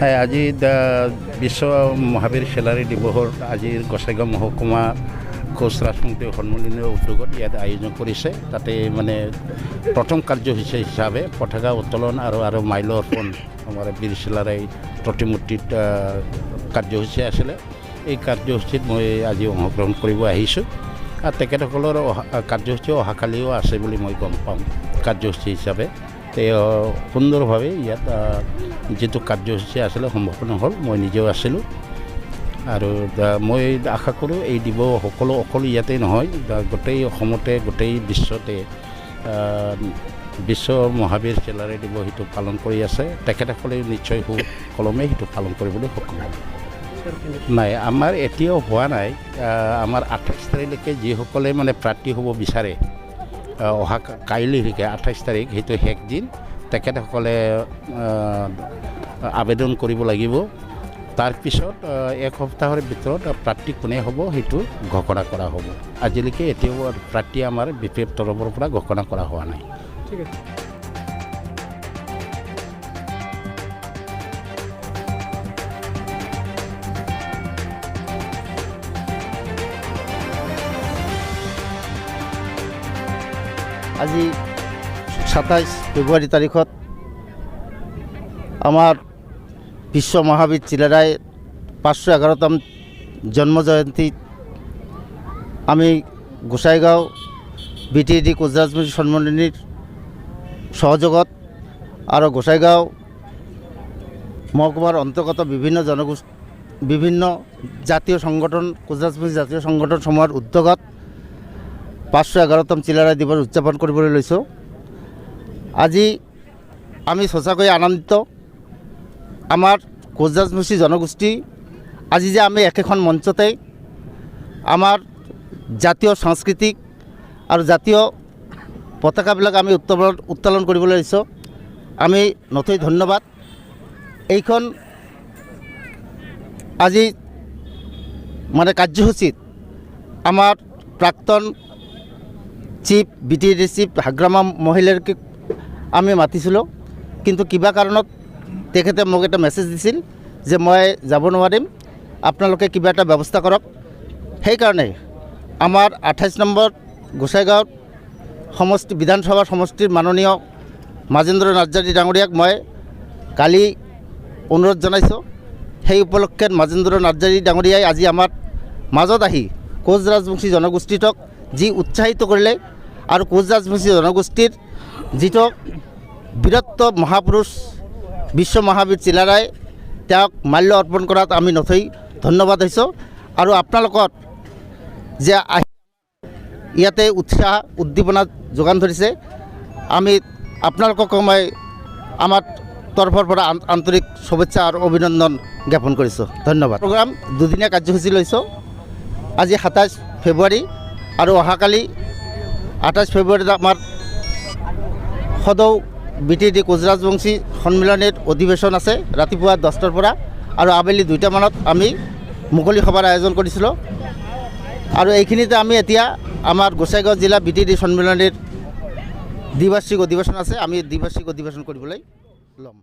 হ্যাঁ, আজি বিশ্ব মহাবীৰ সেলাৰী দিৱসৰ আজিৰ গোসাইগাঁও মহকুমা কোচ ৰাজমন্ত্ৰী সন্মিলনীৰ উদ্যোগত ইয়াত আয়োজন কৰিছে। তাতে মানে প্ৰথম কাৰ্যসূচী হিচাপে পতাকা উত্তোলন আৰু মাল্য অৰ্পণ আমাৰ বীৰ চিলাৰায় প্ৰতিমূৰ্তিত কাৰ্যসূচী আছিলে। এই কাৰ্যসূচীত মই আজি অংশগ্ৰহণ কৰিব আহিছোঁ আৰু তেখেতসকলৰ কাৰ্যসূচী অহাকালিও আছে বুলি মই গম পাম। কাৰ্যসূচী হিচাপে সুন্দৰভাৱে ইয়াত যিটো কাৰ্যসূচী আছিলে সম্পূৰ্ণ হ'ল। মই নিজেও আছিলোঁ আৰু মই আশা কৰোঁ এই দিৱস অকল ইয়াতেই নহয়, গোটেই অসমতে গোটেই বিশ্বতে বিশ্ব মহাবীৰ চিলাৰায় দিৱস সেইটো পালন কৰি আছে। তেখেতসকলে নিশ্চয় সুকলমে সেইটো পালন কৰিবলৈ সক্ষম হ'ব। নাই, আমাৰ এতিয়াও হোৱা নাই। আমাৰ 28 তাৰিখলৈকে যিসকলে মানে প্ৰাৰ্থী হ'ব বিচাৰে, অহা কাইলৈকে 28 তাৰিখ সেইটো শেষ দিন। তেখেতসকলে আবেদন কৰিব লাগিব। তাৰপিছত এক সপ্তাহৰ ভিতৰত প্ৰাৰ্থী কোনে হ'ব সেইটো ঘোষণা কৰা হ'ব। আজিলৈকে এতিয়াও প্ৰাৰ্থী আমাৰ বিপেৰ তৰফৰ পৰা ঘোষণা কৰা হোৱা নাই। ঠিক আছে। আজি 27 ফেব্ৰুৱাৰী তাৰিখত আমাৰ বিশ্ব মহাবীৰ চিলাৰায় 511তম জন্ম জয়ন্তীত আমি গোসাইগাঁও BTAD কোচ ৰাজমন্ত্ৰী সন্মিলনীৰ সহযোগত আৰু গোসাইগাঁও মহকুমাৰ অন্তৰ্গত বিভিন্ন জাতীয় সংগঠন কোচ ৰাজমন্ত্ৰী জাতীয় সংগঠনসমূহৰ উদ্যোগত 511তম চিলাৰায় দিৱস উদযাপন কৰিবলৈ লৈছোঁ। আজি আমি সঁচাকৈ আনন্দিত। আমাৰ কোচ ৰাজবংশী জনগোষ্ঠী আজি যে আমি একেখন মঞ্চতে আমাৰ জাতীয় সাংস্কৃতিক আৰু জাতীয় পতাকাবিলাক আমি উত্তোলন কৰিবলৈ লৈছোঁ, আমি নথৈ ধন্যবাদ। এইখন আজি মানে কাৰ্যসূচীত আমাৰ প্ৰাক্তন চিফ BTAD চিফ হাগ্ৰামা মহিলাকে আমি মাতিছিলোঁ, কিন্তু কিবা কাৰণত তেখেতে মোক এটা মেছেজ দিছিল যে মই যাব নোৱাৰিম, আপোনালোকে কিবা এটা ব্যৱস্থা কৰক। সেইকাৰণে আমাৰ 28 নম্বৰ গোসাইগাঁৱত বিধানসভাৰ সমষ্টিৰ মাননীয় মাজেন্দ্ৰ নাৰ্জাৰী ডাঙৰীয়াক মই কালি অনুৰোধ জনাইছোঁ। সেই উপলক্ষে মাজেন্দ্ৰ নাৰ্জাৰী ডাঙৰীয়াই আজি আমাৰ মাজত আহি কোচ ৰাজবংশী জনগোষ্ঠীটোক যি উৎসাহিত কৰিলে আৰু কোচ ৰাজবংশী জনগোষ্ঠীৰ যিটো বীৰত্ব মহাপুৰুষ বিশ্ব মহাবীৰ চিলাৰায় তেওঁক মাল্য অৰ্পণ কৰাত আমি নথৈ ধন্যবাদ হৈছোঁ। আৰু আপোনালোকৰ যে আহি ইয়াতে উৎসাহ উদ্দীপনা যোগান ধৰিছে, আমি আপোনালোকক মই আমাৰ তৰফৰ পৰা আন্তৰিক শুভেচ্ছা আৰু অভিনন্দন জ্ঞাপন কৰিছোঁ। ধন্যবাদ। প্ৰগ্ৰাম দুদিনীয়া কাৰ্যসূচী লৈছোঁ। আজি 27 ফেব্ৰুৱাৰী আৰু অহাকালি 28 ফেব্ৰুৱাৰীত আমাৰ সদৌ BTAD কোচ ৰাজবংশী সন্মিলনীৰ অধিৱেশন আছে ৰাতিপুৱা 10টাৰ পৰা, আৰু আবেলি 2টা মানত আমি মুকলি সভাৰ আয়োজন কৰিছিলোঁ। আৰু এইখিনিতে আমি এতিয়া আমাৰ গোসাইগাঁও জিলা BTAD সন্মিলনীৰ দ্বিবাৰ্ষিক অধিৱেশন আছে, আমি দ্বিবাৰ্ষিক অধিৱেশন কৰিবলৈ ল'ম।